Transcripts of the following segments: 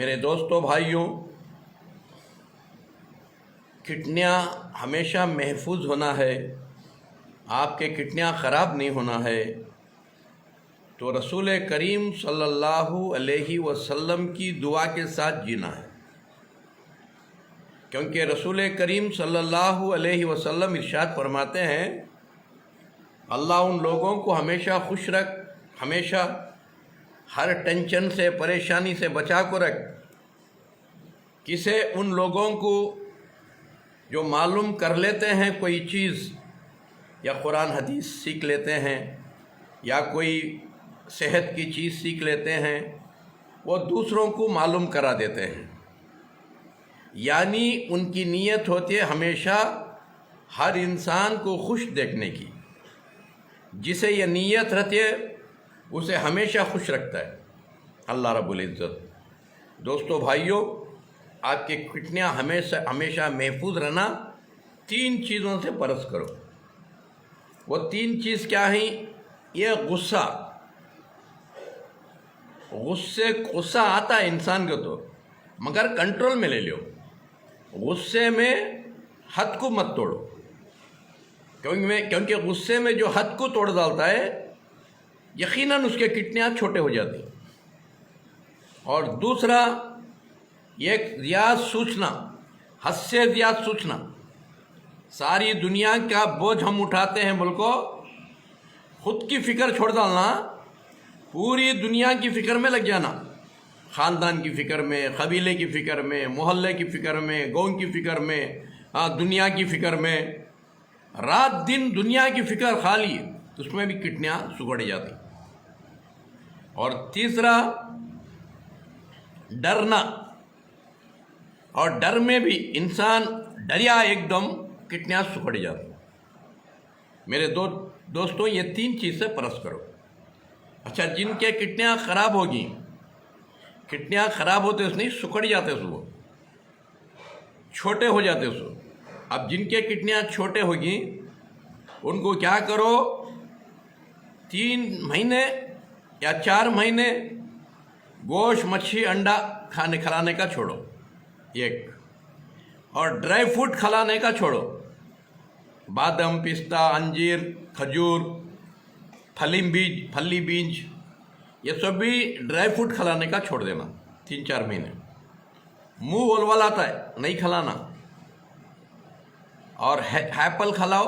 मेरे दोस्तों भाइयों, किडनियाँ हमेशा महफूज होना है, आपके किडनियाँ ख़राब नहीं होना है तो रसूल करीम सल्लल्लाहु अलैहि वसल्लम की दुआ के साथ जीना है। क्योंकि रसूल करीम सल्लल्लाहु अलैहि वसल्लम इरशाद फरमाते हैं, अल्लाह उन लोगों को हमेशा खुश रख, हमेशा हर टेंशन से परेशानी से बचा को रख। किसे उन लोगों को जो मालूम कर लेते हैं कोई चीज़, या कुरान हदीस सीख लेते हैं या कोई सेहत की चीज़ सीख लेते हैं, वो दूसरों को मालूम करा देते हैं। यानी उनकी नीयत होती है हमेशा हर इंसान को खुश देखने की। जिसे ये नीयत रहती है उसे हमेशा खुश रखता है अल्लाह रब्बुल इज़्ज़त। दोस्तों भाइयों, आपके किडनियाँ हमेशा महफूज रहना 3 चीज़ों से परस करो। वो 3 चीज़ क्या हैं? ये गुस्सा आता है इंसान को तो, मगर कंट्रोल में ले लो। गुस्से में हद को मत तोड़ो, क्योंकि गुस्से में जो हद को तोड़ डालता है यकीनन उसके किडनियाँ छोटे हो जाती। और दूसरा, एक ज़्यादा सोचना, हद से ज़्यादा सोचना। सारी दुनिया का बोझ हम उठाते हैं बोलको, खुद की फ़िक्र छोड़ डालना, पूरी दुनिया की फ़िक्र में लग जाना। ख़ानदान की फ़िक्र में, कबीले की फ़िक्र में, मोहल्ले की फ़िक्र में, गाँव की फ़िक्र में, दुनिया की फ़िक्र में, रात दिन दुनिया की फ़िक्र खाली, उसमें भी किडनियाँ सुगड़ जाती। और तीसरा, डरना। और डर में भी इंसान डरिया एकदम किडनियाँ सुगड़ जाती। मेरे दोस्तों, ये 3 चीज़ से परस करो। अच्छा, जिनके किडनियाँ ख़राब होगी, किडनियाँ ख़राब होते नहीं, सुखड़ जाते वो, छोटे हो जाते उसको। अब जिनके किडनियाँ छोटे होगी उनको क्या करो, 3 महीने या 4 महीने गोश्त, मच्छी, अंडा खिलाने का छोड़ो, एक। और ड्राई फ्रूट खिलाने का छोड़ो, बादाम, पिस्ता, अंजीर, खजूर, फली बीज, ये सब भी ड्राई फ्रूट खिलाने का छोड़ देना 3-4 महीने। मुंह वलवलाता है, नहीं खिलाना। और एप्पल खिलाओ,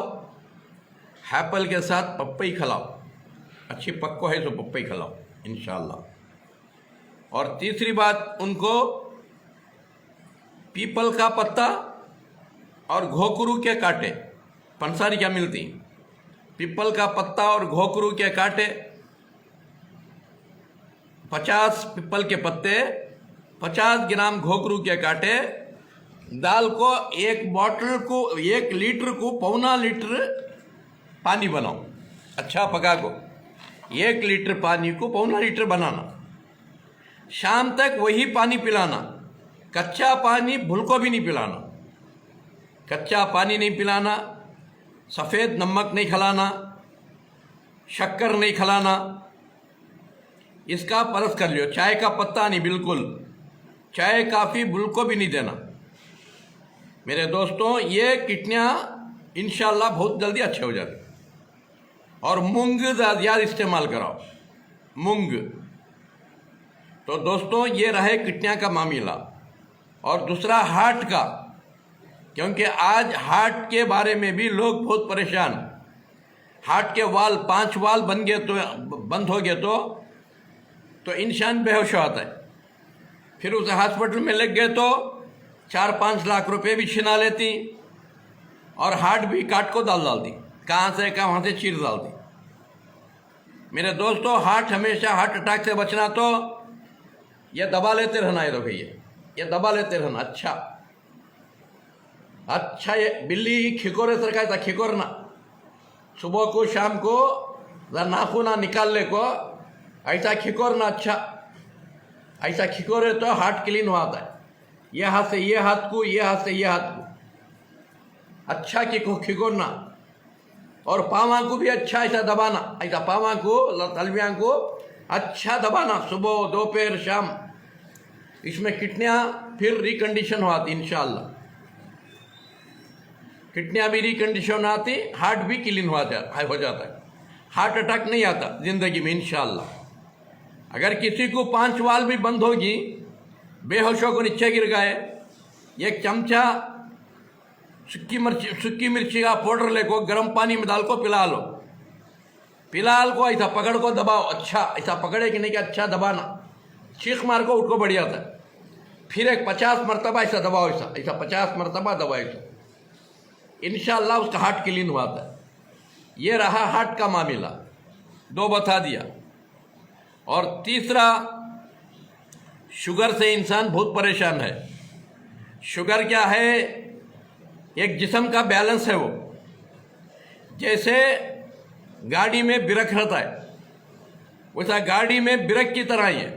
एप्पल के साथ पपई खिलाओ, अच्छी पक्को है तो पपई खिलाओ इंशाल्लाह। और तीसरी बात, उनको पीपल का पत्ता और घोकरू के कांटे, पंसारी क्या मिलती, पीपल का पत्ता और घोकरू के कांटे, 50 पीपल के पत्ते, 50 ग्राम घोकरू के कांटे दाल को 1 लीटर को 1.25 लीटर पानी बनाओ, अच्छा पका को 1 लीटर पानी को 1.25 लीटर बनाना। शाम तक वही पानी पिलाना, कच्चा पानी भूल को भी नहीं पिलाना। कच्चा पानी नहीं पिलाना, सफ़ेद नमक नहीं खिलाना, शक्कर नहीं खिलाना। इसका परस कर लियो। चाय का पत्ता नहीं, बिल्कुल चाय काफ़ी भूल को भी नहीं देना। मेरे दोस्तों, ये किडनियाँ इंशाल्लाह बहुत जल्दी अच्छे हो जाती। और मूंग ज़्यादा इस्तेमाल कराओ, मूंग। तो दोस्तों, ये रहे किडनियाँ का मामला। और दूसरा, हार्ट का, क्योंकि आज हार्ट के बारे में भी लोग बहुत परेशान। हार्ट के वाल 5 वाल बंद हो गए तो इंसान बेहोश होता है। फिर उसे हॉस्पिटल में लग गए तो 4-5 लाख रुपए भी छिना लेती और हार्ट भी काट को डालती, कहाँ से चीर डालती। मेरे दोस्तों, हमेशा हार्ट अटैक से बचना तो ये दबा लेते रहना। ये दबा लेते रहना। अच्छा, ये बिल्ली खिकोरे सरका था, खिकोरना सुबह को शाम को नाखूना निकालने को ऐसा खिकोरना। अच्छा, ऐसा खिकोरे तो हार्ट क्लीन होता है। ये हाथ से ये हाथ को, ये हाथ से ये हाथ को अच्छा खिकोरना। और पावा को भी अच्छा ऐसा दबाना, ऐसा पावा को, तलवियाँ को अच्छा दबाना, सुबह दोपहर शाम। इसमें किडनियाँ फिर रिकंडीशन होती इंशाअल्लाह, किडनियाँ भी रिकंडीशन आती, हार्ट भी क्लीन हो जाता है, हार्ट अटैक नहीं आता ज़िंदगी में इंशाअल्लाह। अगर किसी को 5 वाल भी बंद होगी, बेहोश होकर नीचे गिर गए, 1 चमचा सूखी मिर्ची का पाउडर लेको गर्म पानी में डाल को पिला लो, को ऐसा पकड़ को दबाओ, अच्छा ऐसा पकड़े कि नहीं कि अच्छा दबाना, चीख मार को उठको बढ़ जाता है। फिर एक 50 मरतबा ऐसा दबाओ, ऐसा 50 मरतबा दबाओ ऐसा, इंशाअल्लाह उसका हार्ट क्लीन हुआ था। ये रहा हार्ट का मामला, 2 बता दिया। और तीसरा, शुगर से इंसान बहुत परेशान है। शुगर क्या है? एक जिस्म का बैलेंस है वो, जैसे गाड़ी में ब्रेक रहता है वैसा गाड़ी में ब्रेक की तरह ही है।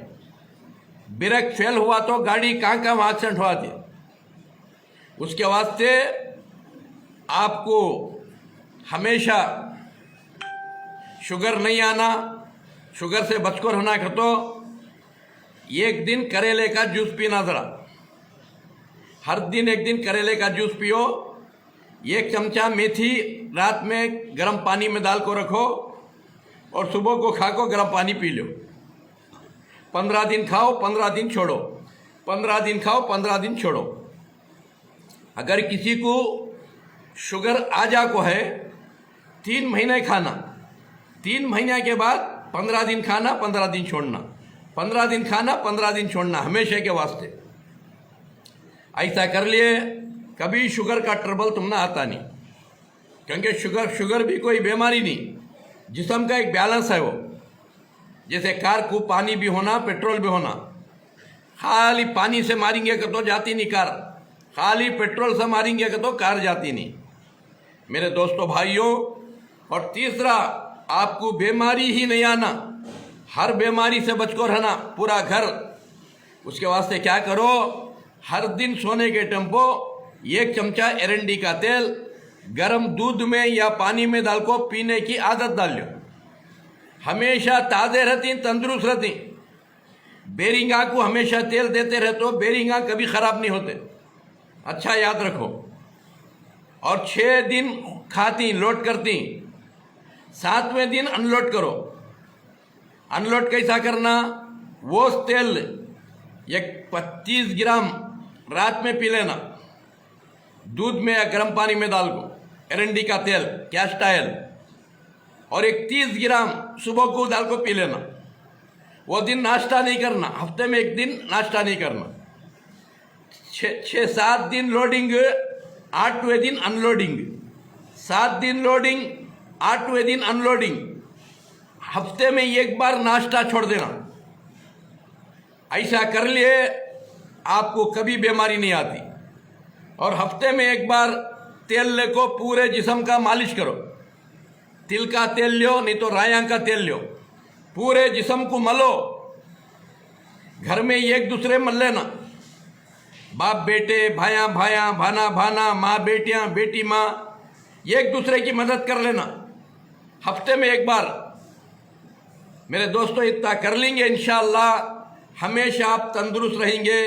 ब्रेक फेल हुआ तो गाड़ी कहाँ एक्सीडेंट हुआ थी। उसके वास्ते आपको हमेशा शुगर नहीं आना, शुगर से बचकर रहना कर तो 1 दिन करेले का जूस पीना ज़रा, हर दिन 1 दिन करेले का जूस पियो। 1 चमचा मेथी रात में गर्म पानी में डाल को रखो और सुबह को खा को गर्म पानी पी लो। 15 दिन खाओ, 15 दिन छोड़ो, 15 दिन खाओ, 15 दिन छोड़ो। अगर किसी को शुगर आ जा को है, 3 महीने खाना, 3 महीने के बाद 15 दिन खाना, 15 दिन छोड़ना, 15 दिन खाना, 15 दिन छोड़ना, हमेशा के वास्ते। ऐसा कर लिए कभी शुगर का ट्रबल तुमने आता नहीं, क्योंकि शुगर भी कोई बीमारी नहीं, जिस्म का एक बैलेंस है वो। जैसे कार को पानी भी होना, पेट्रोल भी होना। खाली पानी से मारेंगे कि तो जाती नहीं कार, खाली पेट्रोल से मारेंगे कि तो कार जाती नहीं मेरे दोस्तों भाइयों। और तीसरा, आपको बीमारी ही नहीं आना, हर बीमारी से बचकर रहना पूरा घर। उसके वास्ते क्या करो, हर दिन सोने के टेम्पो 1 चमचा एरंडी का तेल गर्म दूध में या पानी में डाल को पीने की आदत डाल लो। हमेशा ताज़े रहती, तंदुरुस्त रहती। बेरिंगा को हमेशा तेल देते रहे तो बेरिंगा कभी ख़राब नहीं होते, अच्छा याद रखो। और 6 दिन खाती, लोड करती, 7वें दिन अनलोड करो। अनलोड कैसा करना, वो तेल 25 ग्राम रात में पी लेना, दूध में या गर्म पानी में डाल को, एरंडी का तेल, कैस्ट ऑयल, और 30 ग्राम सुबह को डाल को पी लेना। वो दिन नाश्ता नहीं करना, हफ्ते में 1 दिन नाश्ता नहीं करना। 6-7 दिन लोडिंग, 8वें दिन अनलोडिंग, 7 दिन लोडिंग, 8वें दिन अनलोडिंग। हफ्ते में 1 बार नाश्ता छोड़ देना। ऐसा कर लिए आपको कभी बीमारी नहीं आती। और हफ्ते में 1 बार तेल लेको पूरे जिस्म का मालिश करो। तिल का तेल लो, नहीं तो राया का तेल लो, पूरे जिस्म को मलो। घर में एक दूसरे मल लेना, बाप बेटे, भाया भाया, भाना भाना, माँ बेटियाँ, बेटी माँ, एक दूसरे की मदद कर लेना हफ्ते में 1 बार। मेरे दोस्तों, इतना कर लेंगे इंशाअल्लाह हमेशा आप तंदुरुस्त रहेंगे।